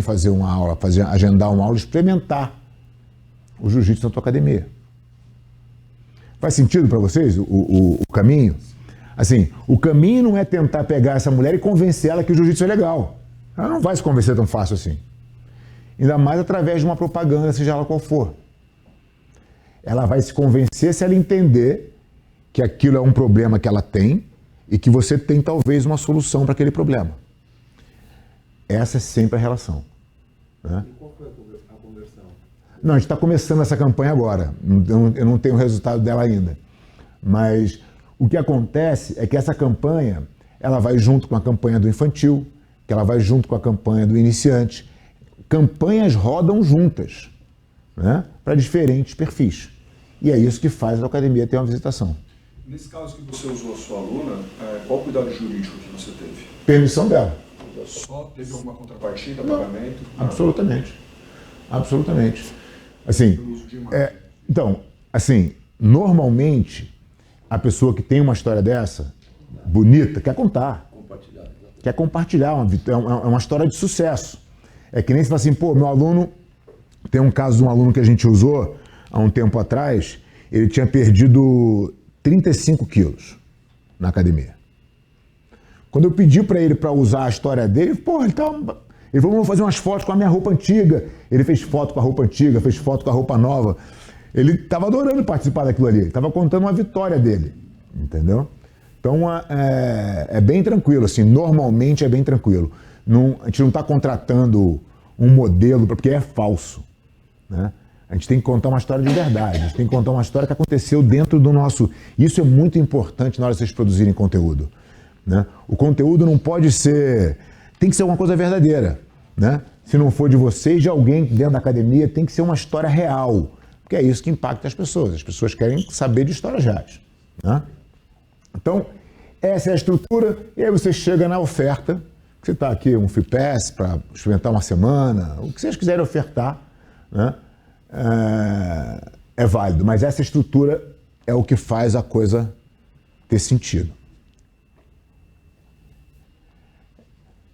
fazer uma aula, agendar uma aula, experimentar o jiu-jitsu na tua academia. Faz sentido para vocês o caminho? Assim, o caminho não é tentar pegar essa mulher e convencer ela que o jiu-jitsu é legal. Ela não vai se convencer tão fácil assim. Ainda mais através de uma propaganda, seja ela qual for. Ela vai se convencer se ela entender que aquilo é um problema que ela tem e que você tem talvez uma solução para aquele problema. Essa é sempre a relação. Né? E qual foi a conversão? Não, a gente está começando essa campanha agora. Eu não tenho o resultado dela ainda. Mas o que acontece é que essa campanha, ela vai junto com a campanha do infantil, que ela vai junto com a campanha do iniciante. Campanhas rodam juntas, né, para diferentes perfis. E é isso que faz a academia ter uma visitação. Nesse caso que você usou a sua aluna, qual o cuidado jurídico que você teve? Permissão dela. Só teve alguma contrapartida, Não, pagamento? absolutamente. Absolutamente. Assim, Pelo uso de imagem. então, assim, normalmente, a pessoa que tem uma história dessa, bonita, quer contar. Quer compartilhar. É uma história de sucesso. É que nem se fala assim, pô, meu aluno... Tem um caso de um aluno que a gente usou há um tempo atrás, ele tinha perdido 35 quilos na academia. Quando eu pedi para ele para usar a história dele, pô, ele falou, vamos fazer umas fotos com a minha roupa antiga. Ele fez foto com a roupa antiga, fez foto com a roupa nova. Ele estava adorando participar daquilo ali, estava contando uma vitória dele, entendeu? Então é bem tranquilo, assim, normalmente é bem tranquilo. A gente não está contratando um modelo porque é falso, né? A gente tem que contar uma história de verdade, a gente tem que contar uma história que aconteceu dentro do nosso... Isso é muito importante na hora de vocês produzirem conteúdo, né? O conteúdo não pode ser... Tem que ser uma coisa verdadeira, né? Se não for de vocês, de alguém dentro da academia, tem que ser uma história real, porque é isso que impacta as pessoas. As pessoas querem saber de histórias reais, né? Então, essa é a estrutura, e aí você chega na oferta. Você está aqui um Free Pass para experimentar uma semana, o que vocês quiserem ofertar, né? É válido, mas essa estrutura é o que faz a coisa ter sentido.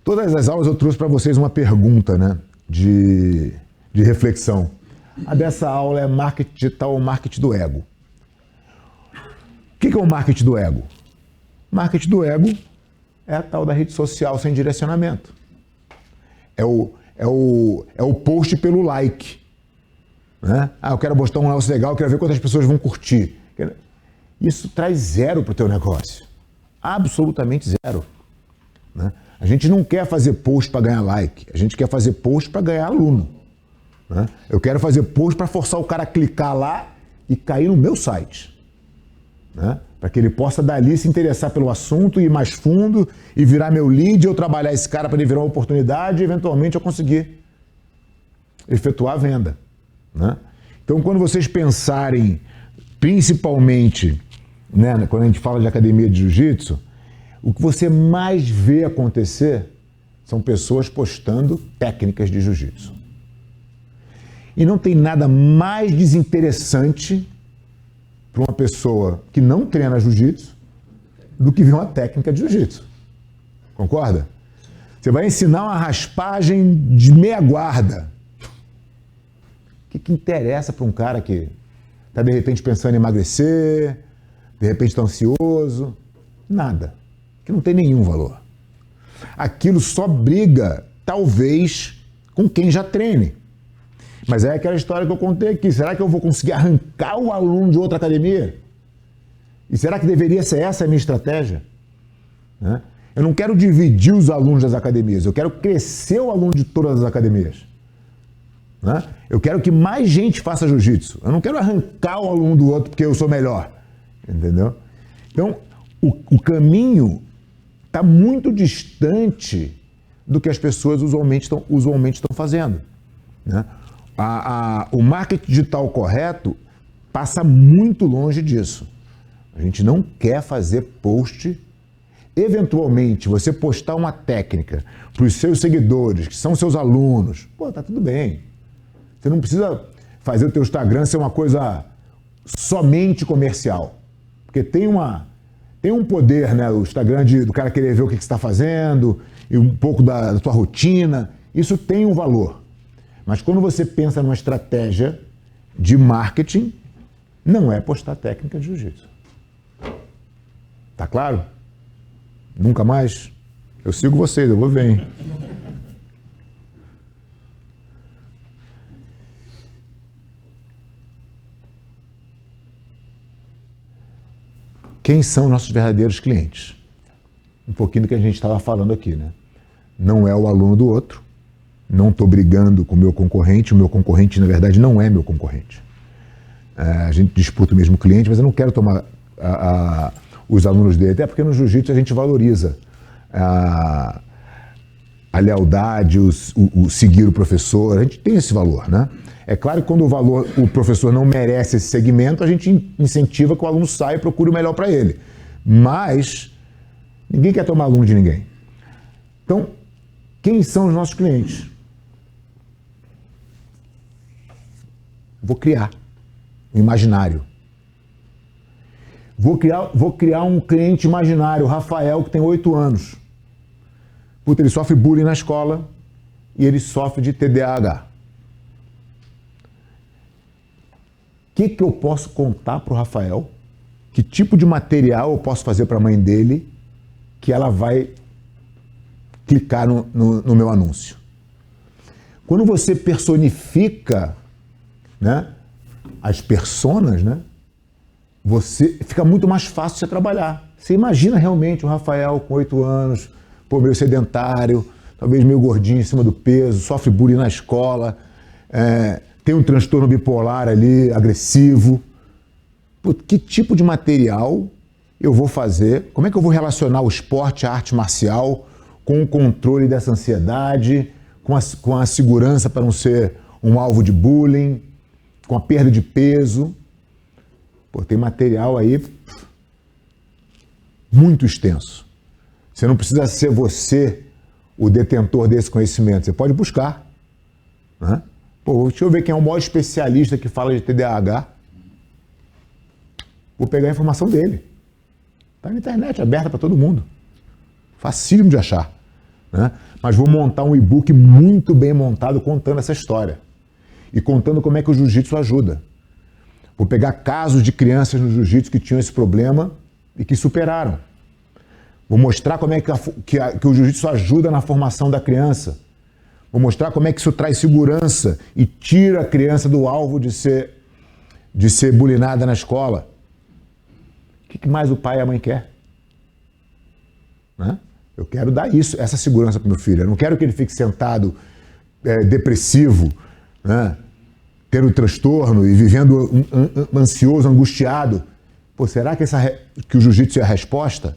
Todas as aulas eu trouxe para vocês uma pergunta, né, de reflexão. A dessa aula é marketing digital ou marketing do ego. O que é o marketing do ego? Marketing do ego é a tal da rede social sem direcionamento. É o post pelo like. Né? Eu quero postar um negócio legal, quero ver quantas pessoas vão curtir. Isso traz zero para o teu negócio. Absolutamente zero. Né? A gente não quer fazer post para ganhar like, a gente quer fazer post para ganhar aluno. Né? Eu quero fazer post para forçar o cara a clicar lá e cair no meu site. Né? Para que ele possa dali se interessar pelo assunto, ir mais fundo e virar meu lead, eu trabalhar esse cara para ele virar uma oportunidade e eventualmente eu conseguir efetuar a venda. Né? Então, quando vocês pensarem, principalmente, né, quando a gente fala de academia de jiu-jitsu, o que você mais vê acontecer são pessoas postando técnicas de jiu-jitsu. E não tem nada mais desinteressante para uma pessoa que não treina jiu-jitsu do que ver uma técnica de jiu-jitsu. Concorda? Você vai ensinar uma raspagem de meia guarda. O que interessa para um cara que está, de repente, pensando em emagrecer, de repente está ansioso? Nada. Que não tem nenhum valor. Aquilo só briga, talvez, com quem já treine. Mas é aquela história que eu contei aqui. Será que eu vou conseguir arrancar o aluno de outra academia? E será que deveria ser essa a minha estratégia? Né? Eu não quero dividir os alunos das academias. Eu quero crescer o aluno de todas as academias. Né? Eu quero que mais gente faça jiu-jitsu. Eu não quero arrancar o aluno do outro porque eu sou melhor. Entendeu? Então, o caminho está muito distante do que as pessoas usualmente estão fazendo. Né? O marketing digital correto passa muito longe disso. A gente não quer fazer post. Eventualmente, você postar uma técnica para os seus seguidores, que são seus alunos, pô, tá tudo bem. Você não precisa fazer o teu Instagram ser uma coisa somente comercial. Porque tem um poder, né, o Instagram do cara querer ver o que você está fazendo, e um pouco da tua rotina. Isso tem um valor. Mas quando você pensa numa estratégia de marketing, não é postar técnica de jiu-jitsu. Tá claro? Nunca mais? Eu sigo vocês, eu vou ver, hein? Quem são nossos verdadeiros clientes? Um pouquinho do que a gente estava falando aqui, né? Não é o aluno do outro, não estou brigando com o meu concorrente na verdade não é meu concorrente. A gente disputa o mesmo cliente, mas eu não quero tomar os alunos dele, até porque no jiu-jitsu a gente valoriza a lealdade, o seguir o professor, a gente tem esse valor, né? É claro que quando o professor não merece esse segmento, a gente incentiva que o aluno saia e procure o melhor para ele. Mas ninguém quer tomar aluno de ninguém. Então, quem são os nossos clientes? Vou criar um imaginário. Vou criar um cliente imaginário, o Rafael, que tem 8 anos. Puta, ele sofre bullying na escola e ele sofre de TDAH. O que eu posso contar para o Rafael? Que tipo de material eu posso fazer para a mãe dele que ela vai clicar no meu anúncio? Quando você personifica, né, as personas, né, fica muito mais fácil você trabalhar. Você imagina realmente o Rafael com 8 anos, pô, meio sedentário, talvez meio gordinho em cima do peso, sofre bullying na escola, tem um transtorno bipolar ali, agressivo. Pô, que tipo de material eu vou fazer? Como é que eu vou relacionar o esporte, a arte marcial, com o controle dessa ansiedade, com a segurança para não ser um alvo de bullying, com a perda de peso? Pô, tem material aí muito extenso. Você não precisa ser você o detentor desse conhecimento, você pode buscar, né? Pô, deixa eu ver quem é o maior especialista que fala de TDAH. Vou pegar a informação dele. Está na internet, aberta para todo mundo. Facílimo de achar, né? Mas vou montar um e-book muito bem montado contando essa história. E contando como é que o jiu-jitsu ajuda. Vou pegar casos de crianças no jiu-jitsu que tinham esse problema e que superaram. Vou mostrar como é que o jiu-jitsu ajuda na formação da criança. Vou mostrar como é que isso traz segurança e tira a criança do alvo de ser bulinada na escola. O que mais o pai e a mãe querem? Né? Eu quero dar isso, essa segurança para o meu filho. Eu não quero que ele fique sentado depressivo, né? Tendo transtorno e vivendo ansioso, angustiado. Pô, será que o jiu-jitsu é a resposta?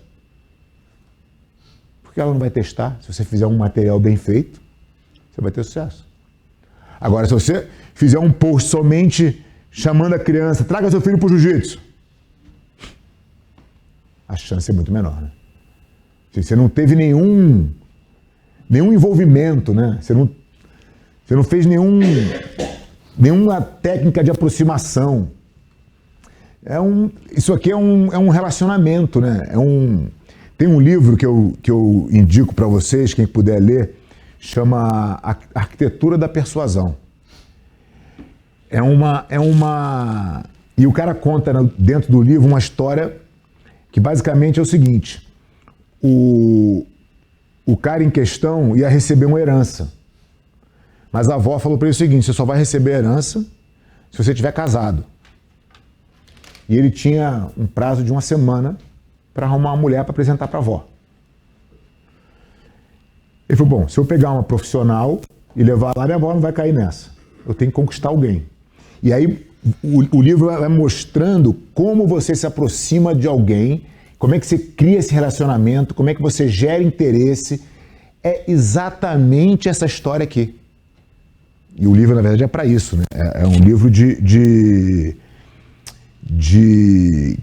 Porque ela não vai testar. Se você fizer um material bem feito, você vai ter sucesso. Agora, se você fizer um post somente chamando a criança, traga seu filho para o jiu-jitsu, a chance é muito menor, né? Você não teve nenhum envolvimento, né? Você não fez nenhuma técnica de aproximação. Isso aqui é um relacionamento, né? Tem um livro que eu indico para vocês, quem puder ler, chama Arquitetura da Persuasão. E o cara conta dentro do livro uma história que basicamente é o seguinte: o cara em questão ia receber uma herança. Mas a avó falou para ele o seguinte: você só vai receber a herança se você estiver casado. E ele tinha um prazo de 1 semana para arrumar uma mulher para apresentar para a avó. Ele falou: bom, se eu pegar uma profissional e levar lá, minha avó não vai cair nessa. Eu tenho que conquistar alguém. E aí o livro vai mostrando como você se aproxima de alguém, como é que você cria esse relacionamento, como é que você gera interesse. É exatamente essa história aqui. E o livro, na verdade, é para isso, né? É um livro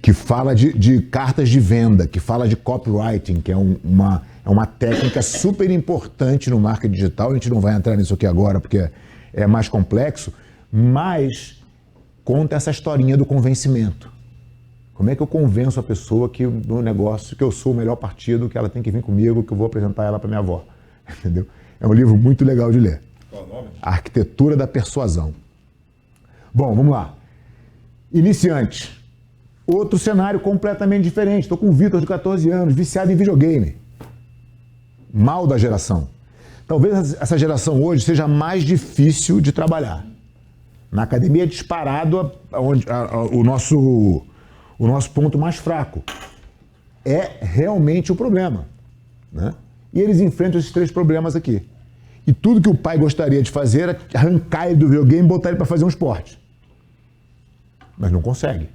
que fala de cartas de venda, que fala de copywriting, que é uma técnica super importante no marketing digital. A gente não vai entrar nisso aqui agora porque é mais complexo, mas conta essa historinha do convencimento. Como é que eu convenço a pessoa que no negócio, que eu sou o melhor partido, que ela tem que vir comigo, que eu vou apresentar ela para minha avó, entendeu? É um livro muito legal de ler. Qual é o nome? A Arquitetura da Persuasão. Bom, vamos lá. Iniciante. Outro cenário completamente diferente. Estou com o Vitor de 14 anos, viciado em videogame. Mal da geração. Talvez essa geração hoje seja mais difícil de trabalhar. Na academia é disparado o nosso ponto mais fraco. É realmente o problema, né? E eles enfrentam esses 3 problemas aqui. E tudo que o pai gostaria de fazer é arrancar ele do videogame e botar ele para fazer um esporte. Mas não consegue,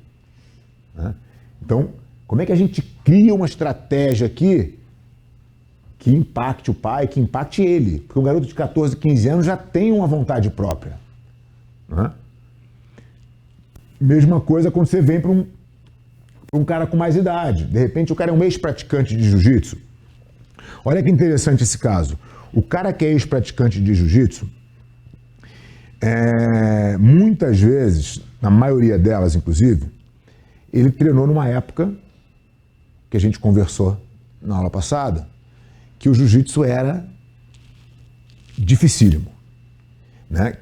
né? Então, como é que a gente cria uma estratégia aqui que impacte o pai, que impacte ele? Porque um garoto de 14, 15 anos já tem uma vontade própria, né? Mesma coisa quando você vem para um cara com mais idade. De repente o cara é um ex-praticante de jiu-jitsu. Olha que interessante esse caso. O cara que é ex-praticante de jiu-jitsu, muitas vezes, na maioria delas inclusive, ele treinou numa época que a gente conversou na aula passada, que o jiu-jitsu era dificílimo, né?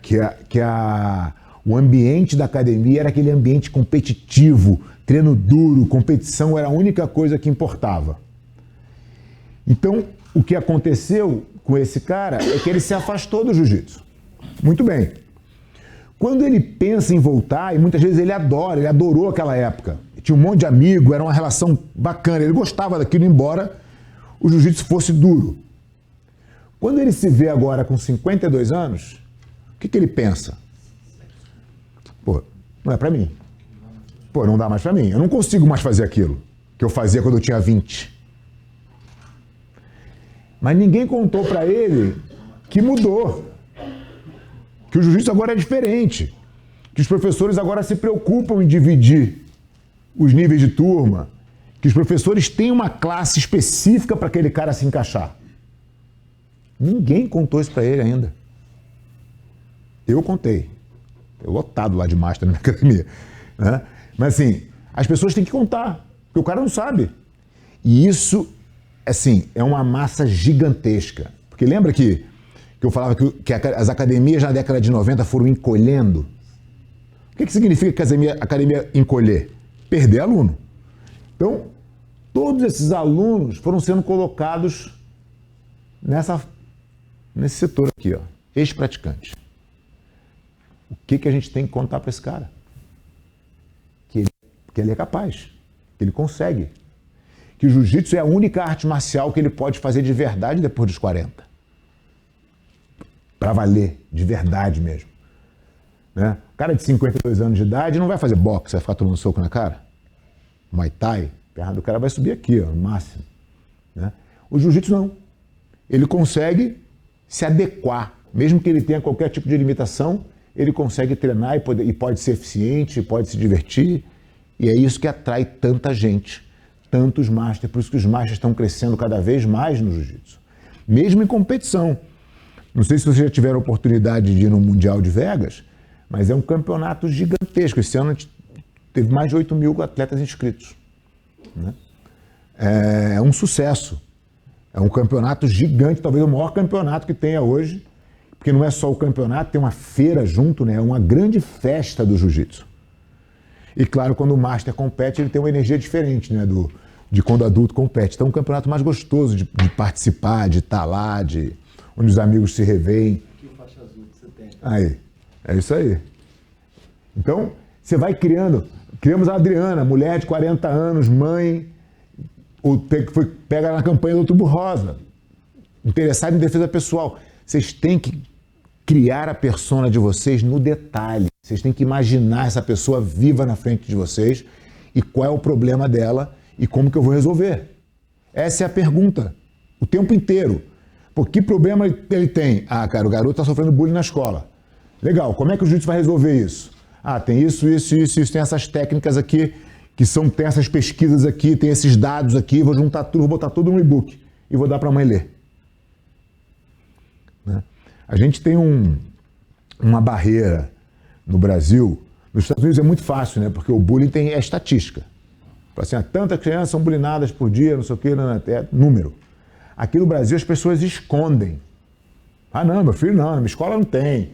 O ambiente da academia era aquele ambiente competitivo, treino duro, competição era a única coisa que importava. Então, o que aconteceu com esse cara é que ele se afastou do jiu-jitsu. Muito bem. Quando ele pensa em voltar, e muitas vezes ele adorou aquela época, tinha um monte de amigo, era uma relação bacana, ele gostava daquilo, embora o jiu-jitsu fosse duro. Quando ele se vê agora com 52 anos, o que ele pensa? Pô, não é pra mim. Pô, não dá mais pra mim. Eu não consigo mais fazer aquilo que eu fazia quando eu tinha 20. Mas ninguém contou pra ele que mudou. Que o jiu-jitsu agora é diferente. Que os professores agora se preocupam em dividir os níveis de turma. Que os professores têm uma classe específica para aquele cara se encaixar. Ninguém contou isso pra ele ainda. Eu contei. Eu lotado lá de master na minha academia, né? Mas assim, as pessoas têm que contar, porque o cara não sabe. E isso, assim, é uma massa gigantesca. Porque lembra que eu falava que as academias na década de 90 foram encolhendo? O que significa que a academia encolher? Perder aluno. Então, todos esses alunos foram sendo colocados nesse setor aqui, ó, ex-praticante. O que a gente tem que contar para esse cara? Que ele é capaz, que ele consegue. Que o jiu-jitsu é a única arte marcial que ele pode fazer de verdade depois dos 40. Para valer, de verdade mesmo. Né? O cara de 52 anos de idade não vai fazer boxe, vai ficar tomando soco na cara. Muay Thai, a perna do cara vai subir aqui, ó, no máximo. Né? O jiu-jitsu não. Ele consegue se adequar, mesmo que ele tenha qualquer tipo de limitação, ele consegue treinar e pode ser eficiente, pode se divertir. E é isso que atrai tanta gente, tantos masters. Por isso que os masters estão crescendo cada vez mais no jiu-jitsu. Mesmo em competição. Não sei se vocês já tiveram a oportunidade de ir no Mundial de Vegas, mas é um campeonato gigantesco. Esse ano teve mais de 8 mil atletas inscritos, né? É um sucesso. É um campeonato gigante, talvez o maior campeonato que tenha hoje. Porque não é só o campeonato, tem uma feira junto, né? É uma grande festa do jiu-jitsu. E claro, quando o master compete, ele tem uma energia diferente, né? De quando o adulto compete. Então é um campeonato mais gostoso de participar, de estar lá, onde os amigos se revêem. Que faixa azul que você tem. Aí, é isso aí. Então, você vai criando. Criamos a Adriana, mulher de 40 anos, mãe, pega na campanha do Outubro Rosa, interessada em defesa pessoal. Vocês têm que criar a persona de vocês no detalhe. Vocês têm que imaginar essa pessoa viva na frente de vocês e qual é o problema dela e como que eu vou resolver. Essa é a pergunta, o tempo inteiro. Por que problema ele tem? Ah, cara, o garoto está sofrendo bullying na escola. Legal, como é que o jiu-jitsu vai resolver isso? Ah, tem isso, tem essas técnicas aqui, tem essas pesquisas aqui, tem esses dados aqui, vou juntar tudo, vou botar tudo no e-book e vou dar para a mãe ler. Né? A gente tem uma barreira no Brasil. Nos Estados Unidos é muito fácil, né? Porque o bullying é estatística. Assim, tantas crianças são bullyingadas por dia, não sei o que, é número. Aqui no Brasil as pessoas escondem. Ah, não, meu filho não, na minha escola não tem.